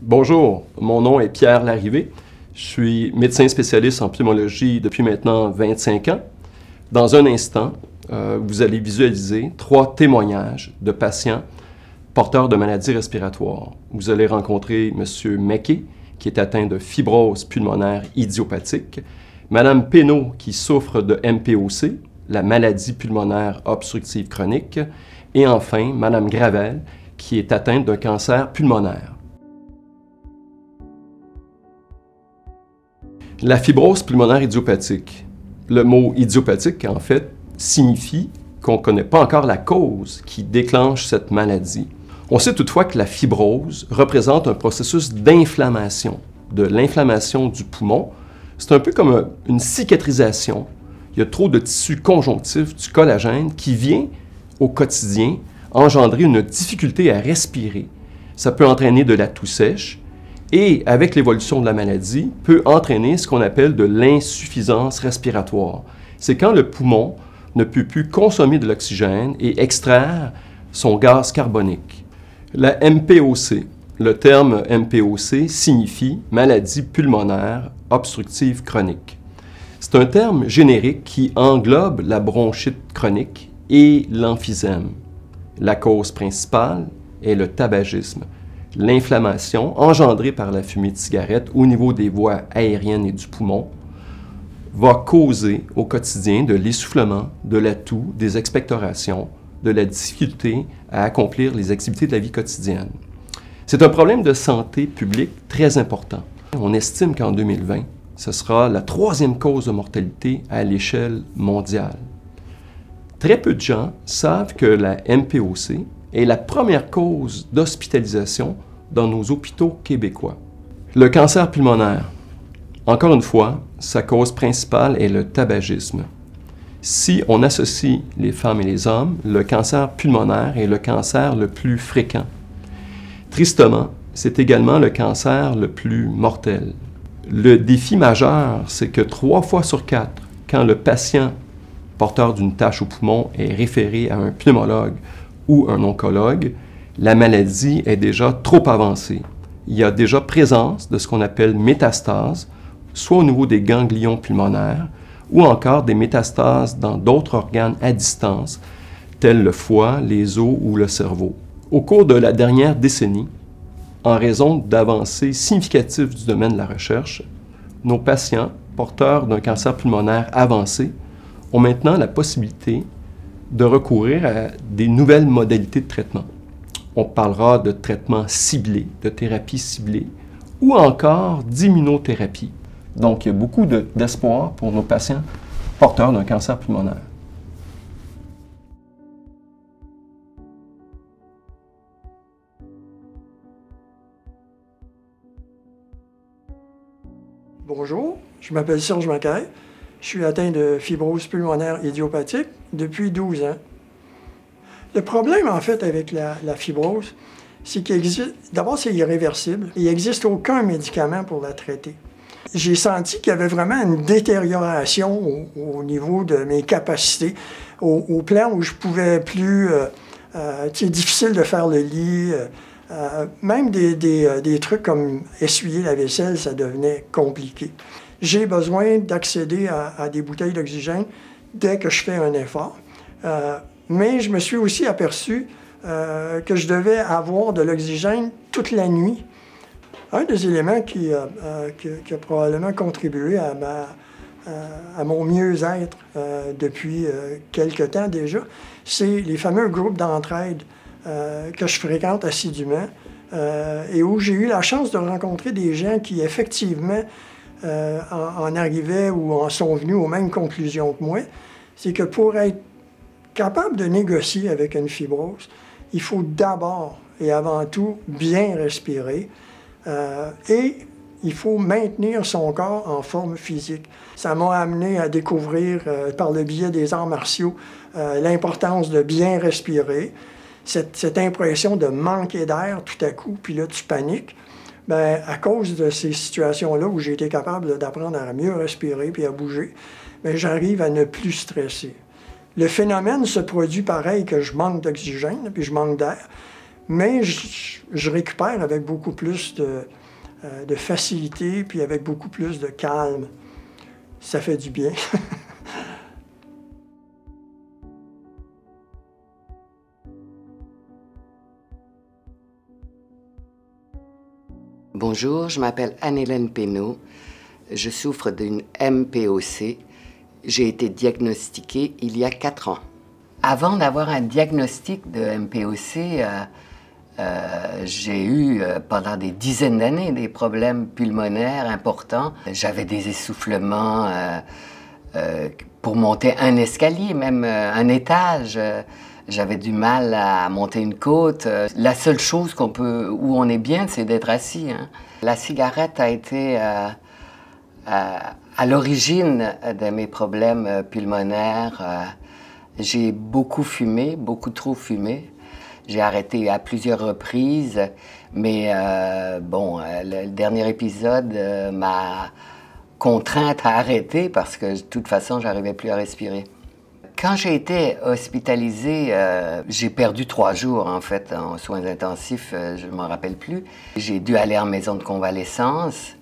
Bonjour, mon nom est Pierre Larrivé. Je suis médecin spécialiste en pneumologie depuis maintenant 25 ans. Dans un instant, vous allez visualiser 3 témoignages de patients porteurs de maladies respiratoires. Vous allez rencontrer M. Meké, qui est atteint de fibrose pulmonaire idiopathique, Mme Pénaud, qui souffre de MPOC, la maladie pulmonaire obstructive chronique, et enfin Mme Gravel, qui est atteinte d'un cancer pulmonaire. La fibrose pulmonaire idiopathique. Le mot idiopathique, en fait, signifie qu'on ne connaît pas encore la cause qui déclenche cette maladie. On sait toutefois que la fibrose représente un processus d'inflammation, de l'inflammation du poumon. C'est un peu comme une cicatrisation. Il y a trop de tissu conjonctif, du collagène, qui vient au quotidien engendrer une difficulté à respirer. Ça peut entraîner de la toux sèche, et avec l'évolution de la maladie, peut entraîner ce qu'on appelle de l'insuffisance respiratoire. C'est quand le poumon ne peut plus consommer de l'oxygène et extraire son gaz carbonique. La MPOC, le terme MPOC signifie maladie pulmonaire obstructive chronique. C'est un terme générique qui englobe la bronchite chronique et l'emphysème. La cause principale est le tabagisme. L'inflammation engendrée par la fumée de cigarette au niveau des voies aériennes et du poumon va causer au quotidien de l'essoufflement, de la toux, des expectorations, de la difficulté à accomplir les activités de la vie quotidienne. C'est un problème de santé publique très important. On estime qu'en 2020, ce sera la 3e cause de mortalité à l'échelle mondiale. Très peu de gens savent que la MPOC est la première cause d'hospitalisation dans nos hôpitaux québécois. Le cancer pulmonaire. Encore une fois, sa cause principale est le tabagisme. Si on associe les femmes et les hommes, le cancer pulmonaire est le cancer le plus fréquent. Tristement, c'est également le cancer le plus mortel. Le défi majeur, c'est que 3 fois sur 4, quand le patient porteur d'une tache au poumon est référé à un pneumologue ou un oncologue, la maladie est déjà trop avancée. Il y a déjà présence de ce qu'on appelle métastase, soit au niveau des ganglions pulmonaires, ou encore des métastases dans d'autres organes à distance, tels le foie, les os ou le cerveau. Au cours de la dernière décennie, en raison d'avancées significatives du domaine de la recherche, nos patients porteurs d'un cancer pulmonaire avancé ont maintenant la possibilité de recourir à des nouvelles modalités de traitement. On parlera de traitement ciblé, de thérapie ciblée, ou encore d'immunothérapie. Donc, il y a beaucoup d'espoir pour nos patients porteurs d'un cancer pulmonaire. Bonjour, je m'appelle Serge Macaire. Je suis atteint de fibrose pulmonaire idiopathique depuis 12 ans. Le problème, en fait, avec la fibrose, c'est qu'il existe... D'abord, c'est irréversible. Il n'existe aucun médicament pour la traiter. J'ai senti qu'il y avait vraiment une détérioration au niveau de mes capacités, au plan où je pouvais plus... c'est difficile de faire le lit. Même des trucs comme essuyer la vaisselle, ça devenait compliqué. J'ai besoin d'accéder à des bouteilles d'oxygène dès que je fais un effort. Mais je me suis aussi aperçu que je devais avoir de l'oxygène toute la nuit. Un des éléments qui a probablement contribué à mon mieux-être depuis quelque temps déjà, c'est les fameux groupes d'entraide que je fréquente assidûment et où j'ai eu la chance de rencontrer des gens qui, effectivement, en arrivaient ou en sont venus aux mêmes conclusions que moi. C'est que pour être capable de négocier avec une fibrose, il faut d'abord et avant tout bien respirer et il faut maintenir son corps en forme physique. Ça m'a amené à découvrir, par le biais des arts martiaux, l'importance de bien respirer. Cette impression de manquer d'air tout à coup, puis là tu paniques, bien, à cause de ces situations-là où j'ai été capable d'apprendre à mieux respirer puis à bouger, bien, j'arrive à ne plus stresser. Le phénomène se produit pareil que je manque d'oxygène puis je manque d'air, mais je récupère avec beaucoup plus de facilité, puis avec beaucoup plus de calme. Ça fait du bien. Bonjour, je m'appelle Anne-Hélène Pénaud. Je souffre d'une MPOC. J'ai été diagnostiquée il y a 4 ans. Avant d'avoir un diagnostic de MPOC, j'ai eu pendant des dizaines d'années des problèmes pulmonaires importants. J'avais des essoufflements pour monter un escalier, même un étage. J'avais du mal à monter une côte. La seule chose où on est bien, c'est d'être assis, hein. La cigarette a été à l'origine de mes problèmes pulmonaires. J'ai beaucoup fumé, beaucoup trop fumé. J'ai arrêté à plusieurs reprises, mais le dernier épisode m'a contrainte à arrêter parce que de toute façon, j'arrivais plus à respirer. Quand j'ai été hospitalisée, j'ai perdu 3 jours en fait en soins intensifs, je ne m'en rappelle plus. J'ai dû aller en maison de convalescence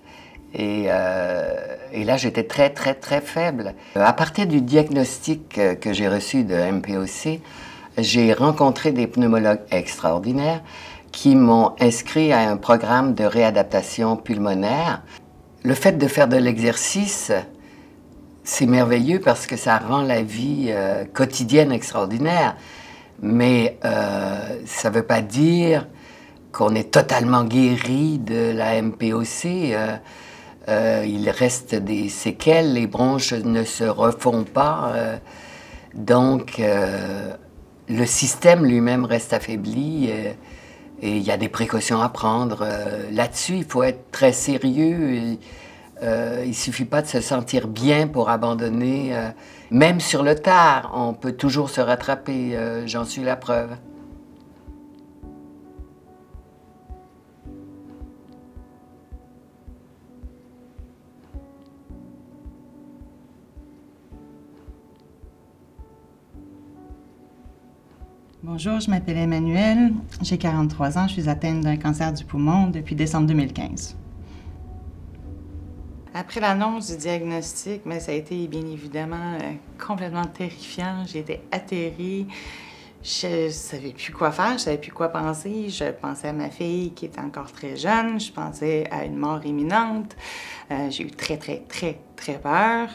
et là j'étais très très très faible. À partir du diagnostic que j'ai reçu de MPOC, j'ai rencontré des pneumologues extraordinaires qui m'ont inscrit à un programme de réadaptation pulmonaire. Le fait de faire de l'exercice, c'est merveilleux parce que ça rend la vie quotidienne extraordinaire. Mais ça ne veut pas dire qu'on est totalement guéri de la MPOC. Il reste des séquelles, les bronches ne se refont pas. Donc, le système lui-même reste affaibli et il y a des précautions à prendre. Là-dessus, il faut être très sérieux. Il ne suffit pas de se sentir bien pour abandonner. Même sur le tard, on peut toujours se rattraper. J'en suis la preuve. Bonjour, je m'appelle Emmanuelle, j'ai 43 ans, je suis atteinte d'un cancer du poumon depuis décembre 2015. Après l'annonce du diagnostic, mais ça a été bien évidemment complètement terrifiant. J'ai été atterrée, je ne savais plus quoi faire, je ne savais plus quoi penser. Je pensais à ma fille qui était encore très jeune, je pensais à une mort imminente. J'ai eu très, très, très, très peur.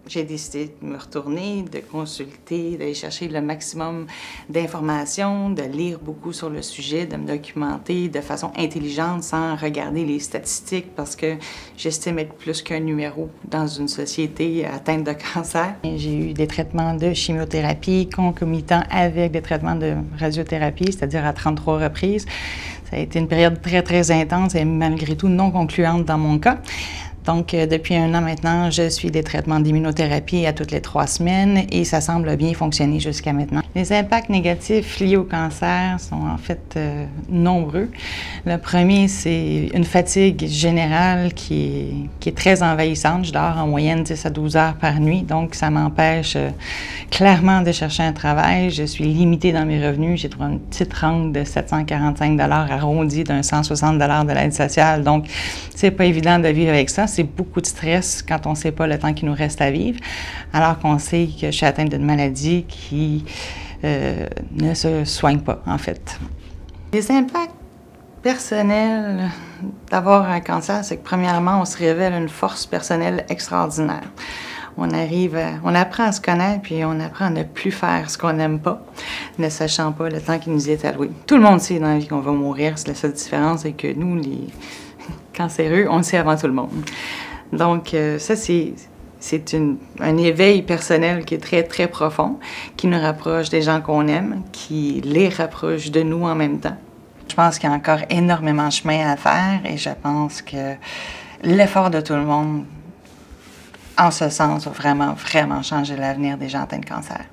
J'ai décidé de me retourner, de consulter, d'aller chercher le maximum d'informations, de lire beaucoup sur le sujet, de me documenter de façon intelligente sans regarder les statistiques parce que j'estime être plus qu'un numéro dans une société atteinte de cancer. J'ai eu des traitements de chimiothérapie concomitants avec des traitements de radiothérapie, c'est-à-dire à 33 reprises. Ça a été une période très, très intense et malgré tout non concluante dans mon cas. Donc, depuis 1 an maintenant, je suis des traitements d'immunothérapie à toutes les 3 semaines et ça semble bien fonctionner jusqu'à maintenant. Les impacts négatifs liés au cancer sont en fait nombreux. Le premier, c'est une fatigue générale qui est très envahissante. Je dors en moyenne 10 à 12 heures par nuit, donc ça m'empêche clairement de chercher un travail. Je suis limitée dans mes revenus. J'ai trouvé une petite rente de 745 $ arrondi d'un 160 $ de l'aide sociale, donc c'est pas évident de vivre avec ça. C'est beaucoup de stress quand on ne sait pas le temps qu'il nous reste à vivre, alors qu'on sait que je suis atteinte d'une maladie qui ne se soigne pas, en fait. Les impacts personnels d'avoir un cancer, c'est que premièrement, on se révèle une force personnelle extraordinaire. On apprend à se connaître, puis on apprend à ne plus faire ce qu'on n'aime pas, ne sachant pas le temps qui nous est alloué. Tout le monde sait dans la vie qu'on va mourir, la seule différence, c'est que nous, les cancéreux, on le sait avant tout le monde. Donc, ça, c'est un éveil personnel qui est très, très profond, qui nous rapproche des gens qu'on aime, qui les rapproche de nous en même temps. Je pense qu'il y a encore énormément de chemin à faire et je pense que l'effort de tout le monde, en ce sens, va vraiment, vraiment changer l'avenir des gens atteints de cancer.